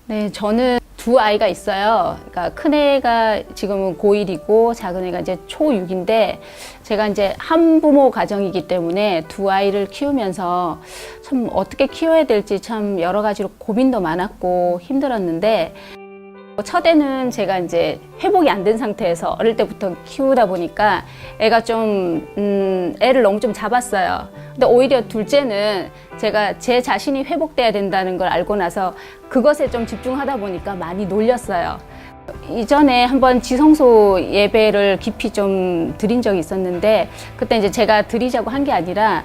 네, 저는 두 아이가 있어요. 그러니까 큰애가 지금은 고1이고 작은애가 이제 초6인데 제가 이제 한부모 가정이기 때문에 두 아이를 키우면서 참 어떻게 키워야 될지 참 여러 가지로 고민도 많았고 힘들었는데 첫애는 제가 이제 회복이 안 된 상태에서 어릴 때부터 키우다 보니까 애가 좀 애를 너무 좀 잡았어요. 근데 오히려 둘째는 제가 제 자신이 회복돼야 된다는 걸 알고 나서 그것에 좀 집중하다 보니까 많이 놀렸어요. 이전에 한번 지성소 예배를 깊이 좀 드린 적이 있었는데 그때 이제 제가 드리자고 한 게 아니라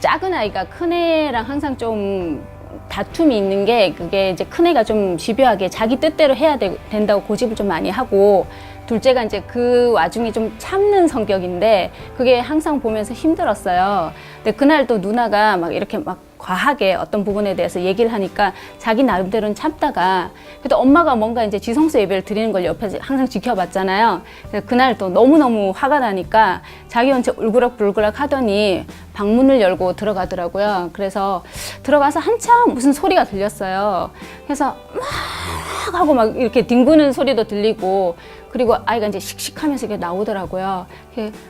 작은 아이가 큰 애랑 항상 좀 다툼이 있는 게 그게 이제 큰애가 좀 집요하게 자기 뜻대로 해야 된다고 고집을 좀 많이 하고 둘째가 이제 그 와중에 좀 참는 성격인데 그게 항상 보면서 힘들었어요. 근데 그날 또 누나가 막 이렇게 막 과하게 어떤 부분에 대해서 얘기를 하니까 자기 나름대로는 참다가 그래도 엄마가 뭔가 이제 지성소 예배를 드리는 걸 옆에서 항상 지켜봤잖아요. 그래서 그날 또 너무너무 화가 나니까 자기 혼자 울그락불그락 하더니 방문을 열고 들어가더라고요. 그래서 들어가서 한참 무슨 소리가 들렸어요. 그래서 막 하고 막 이렇게 뒹구는 소리도 들리고 그리고 아이가 이제 씩씩하면서 이렇게 나오더라고요.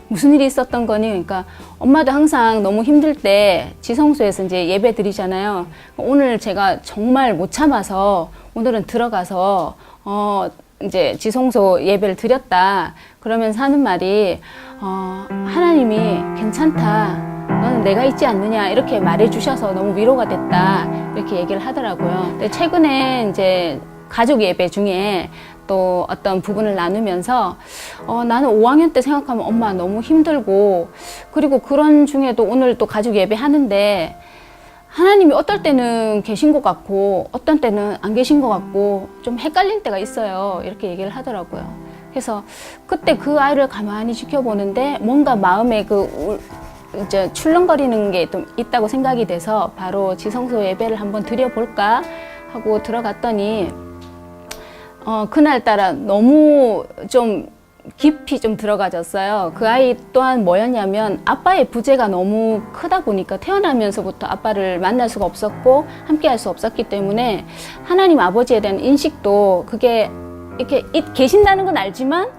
무슨 일이 있었던 거니? 그러니까 엄마도 항상 너무 힘들 때 지성소에서 이제 예배 드리잖아요. 오늘 제가 정말 못 참아서 오늘은 들어가서 이제 지성소 예배를 드렸다. 그러면서 하는 말이 하나님이 괜찮다. 너는 내가 있지 않느냐 이렇게 말해 주셔서 너무 위로가 됐다. 이렇게 얘기를 하더라고요. 근데 최근에 이제 가족 예배 중에 또 어떤 부분을 나누면서 나는 5학년 때 생각하면 엄마 너무 힘들고 그리고 그런 중에도 오늘 또 가족 예배 하는데 하나님이 어떨 때는 계신 것 같고 어떤 때는 안 계신 것 같고 좀 헷갈릴 때가 있어요. 이렇게 얘기를 하더라고요. 그래서 그때 그 아이를 가만히 지켜보는데 뭔가 마음에 이제 출렁거리는 게 좀 있다고 생각이 돼서 바로 지성소 예배를 한번 드려볼까 하고 들어갔더니 그날따라 너무 좀 깊이 좀 들어가졌어요. 그 아이 또한 뭐였냐면 아빠의 부재가 너무 크다 보니까 태어나면서부터 아빠를 만날 수가 없었고 함께 할 수 없었기 때문에 하나님 아버지에 대한 인식도 그게 이렇게 계신다는 건 알지만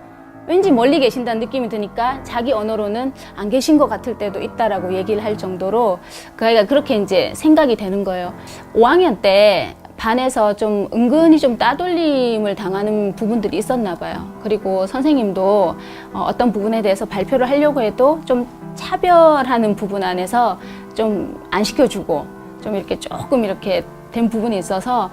왠지 멀리 계신다는 느낌이 드니까 자기 언어로는 안 계신 것 같을 때도 있다라고 얘기를 할 정도로 그 아이가 그렇게 이제 생각이 되는 거예요. 5학년 때 반에서 좀 은근히 좀 따돌림을 당하는 부분들이 있었나 봐요. 그리고 선생님도 어떤 부분에 대해서 발표를 하려고 해도 좀 차별하는 부분 안에서 좀 안 시켜주고 좀 이렇게 조금 이렇게 된 부분이 있어서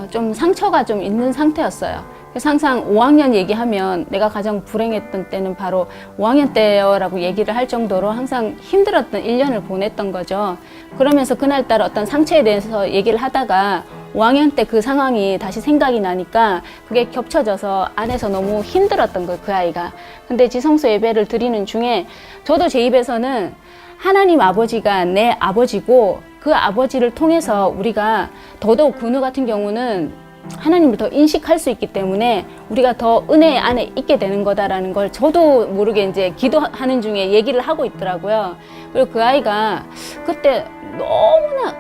좀 상처가 좀 있는 상태였어요. 그래서 항상 5학년 얘기하면 내가 가장 불행했던 때는 바로 5학년 때라고 얘기를 할 정도로 항상 힘들었던 1년을 보냈던 거죠. 그러면서 그날따라 어떤 상처에 대해서 얘기를 하다가 5학년 때 그 상황이 다시 생각이 나니까 그게 겹쳐져서 안에서 너무 힘들었던 거예요, 그 아이가. 근데 지성소 예배를 드리는 중에 저도 제 입에서는 하나님 아버지가 내 아버지고 그 아버지를 통해서 우리가 더더욱 근우 같은 경우는 하나님을 더 인식할 수 있기 때문에 우리가 더 은혜 안에 있게 되는 거다라는 걸 저도 모르게 이제 기도하는 중에 얘기를 하고 있더라고요. 그리고 그 아이가 그때 너무나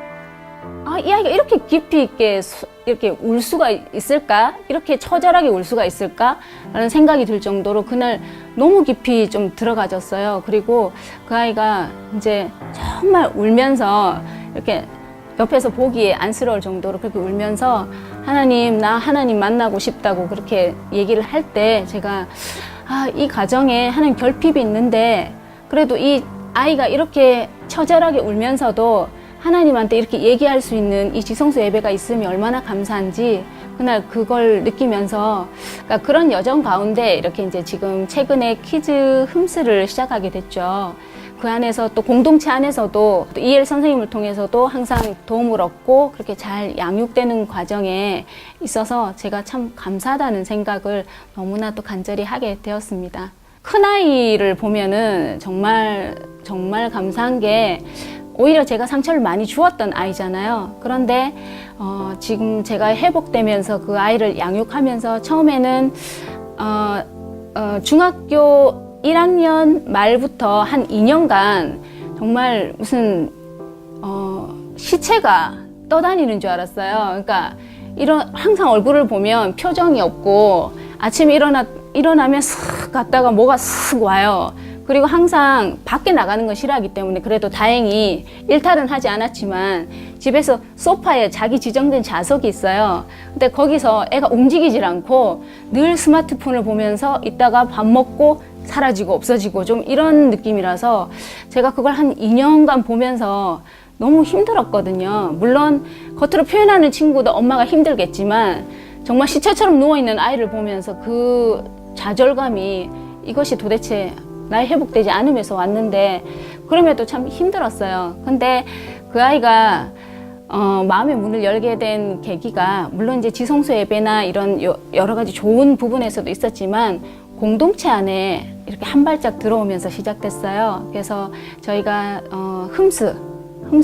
이 아이가 이렇게 깊이 있게 이렇게 울 수가 있을까? 이렇게 처절하게 울 수가 있을까? 라는 생각이 들 정도로 그날 너무 깊이 좀 들어가졌어요. 그리고 그 아이가 이제 정말 울면서 이렇게 옆에서 보기에 안쓰러울 정도로 그렇게 울면서 하나님, 나 하나님 만나고 싶다고 그렇게 얘기를 할 때 제가 이 가정에 하나님 결핍이 있는데 그래도 이 아이가 이렇게 처절하게 울면서도 하나님한테 이렇게 얘기할 수 있는 이 지성소 예배가 있으면 얼마나 감사한지 그날 그걸 느끼면서 그러니까 그런 여정 가운데 이렇게 이제 지금 최근에 키즈 흠스를 시작하게 됐죠. 그 안에서 또 공동체 안에서도 또 이엘 선생님을 통해서도 항상 도움을 얻고 그렇게 잘 양육되는 과정에 있어서 제가 참 감사하다는 생각을 너무나 또 간절히 하게 되었습니다. 큰아이를 보면은 정말 감사한 게 오히려 제가 상처를 많이 주었던 아이잖아요. 그런데 지금 제가 회복되면서 그 아이를 양육하면서 처음에는 중학교 1학년 말부터 한 2년간 정말 무슨 시체가 떠다니는 줄 알았어요. 그러니까 항상 얼굴을 보면 표정이 없고 아침에 일어나면 쓱 갔다가 뭐가 쓱 와요. 그리고 항상 밖에 나가는 걸 싫어하기 때문에 그래도 다행히 일탈은 하지 않았지만 집에서 소파에 자기 지정된 좌석이 있어요. 근데 거기서 애가 움직이질 않고 늘 스마트폰을 보면서 있다가 밥 먹고 사라지고 없어지고 좀 이런 느낌이라서 제가 그걸 한 2년간 보면서 너무 힘들었거든요. 물론 겉으로 표현하는 친구도 엄마가 힘들겠지만 정말 시체처럼 누워있는 아이를 보면서 그 좌절감이 이것이 도대체 나의 회복되지 않으면서 왔는데 그럼에도 참 힘들었어요. 근데 그 아이가 마음의 문을 열게 된 계기가 물론 이제 지성소 예배나 이런 여러 가지 좋은 부분에서도 있었지만 공동체 안에 이렇게 한 발짝 들어오면서 시작됐어요. 그래서 저희가 흠스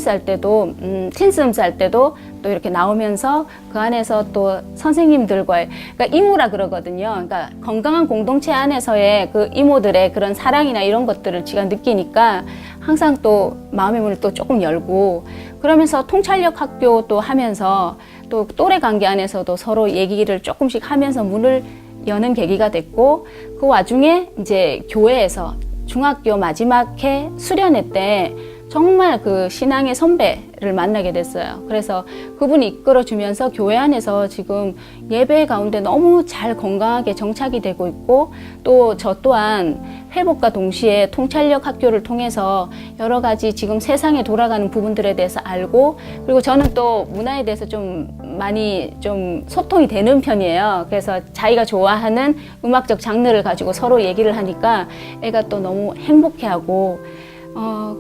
할 때도 텐스 흠스 할 때도 또 이렇게 나오면서 그 안에서 또 선생님들과의 그러니까 이모라 그러거든요. 그러니까 건강한 공동체 안에서의 그 이모들의 그런 사랑이나 이런 것들을 제가 느끼니까 항상 또 마음의 문을 또 조금 열고 그러면서 통찰력 학교도 하면서 또 또래 관계 안에서도 서로 얘기를 조금씩 하면서 문을 여는 계기가 됐고 그 와중에 이제 교회에서 중학교 마지막 해 수련회 때 정말 그 신앙의 선배를 만나게 됐어요. 그래서 그분이 이끌어주면서 교회 안에서 지금 예배 가운데 너무 잘 건강하게 정착이 되고 있고 또 저 또한 회복과 동시에 통찰력 학교를 통해서 여러 가지 지금 세상에 돌아가는 부분들에 대해서 알고 그리고 저는 또 문화에 대해서 좀 많이 좀 소통이 되는 편이에요. 그래서 자기가 좋아하는 음악적 장르를 가지고 서로 얘기를 하니까 애가 또 너무 행복해하고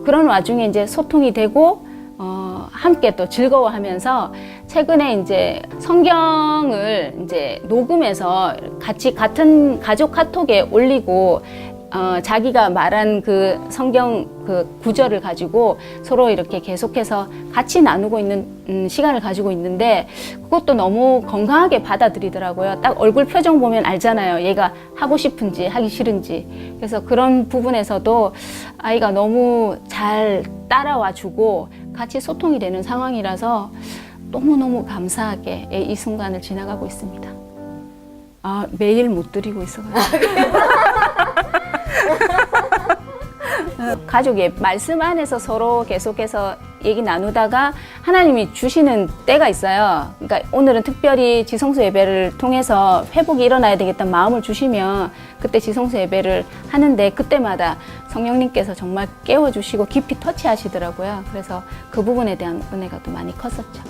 그런 와중에 이제 소통이 되고, 함께 또 즐거워하면서 최근에 이제 성경을 이제 녹음해서 같이 같은 가족 카톡에 올리고, 자기가 말한 그 성경 그 구절을 가지고 서로 이렇게 계속해서 같이 나누고 있는 시간을 가지고 있는데 그것도 너무 건강하게 받아들이더라고요. 딱 얼굴 표정 보면 알잖아요. 얘가 하고 싶은지 하기 싫은지. 그래서 그런 부분에서도 아이가 너무 잘 따라와 주고 같이 소통이 되는 상황이라서 너무너무 감사하게 이 순간을 지나가고 있습니다. 매일 못 드리고 있어가지고. 가족의 말씀 안에서 서로 계속해서 얘기 나누다가 하나님이 주시는 때가 있어요. 그러니까 오늘은 특별히 지성소 예배를 통해서 회복이 일어나야 되겠다는 마음을 주시면 그때 지성소 예배를 하는데 그때마다 성령님께서 정말 깨워주시고 깊이 터치하시더라고요. 그래서 그 부분에 대한 은혜가 또 많이 컸었죠.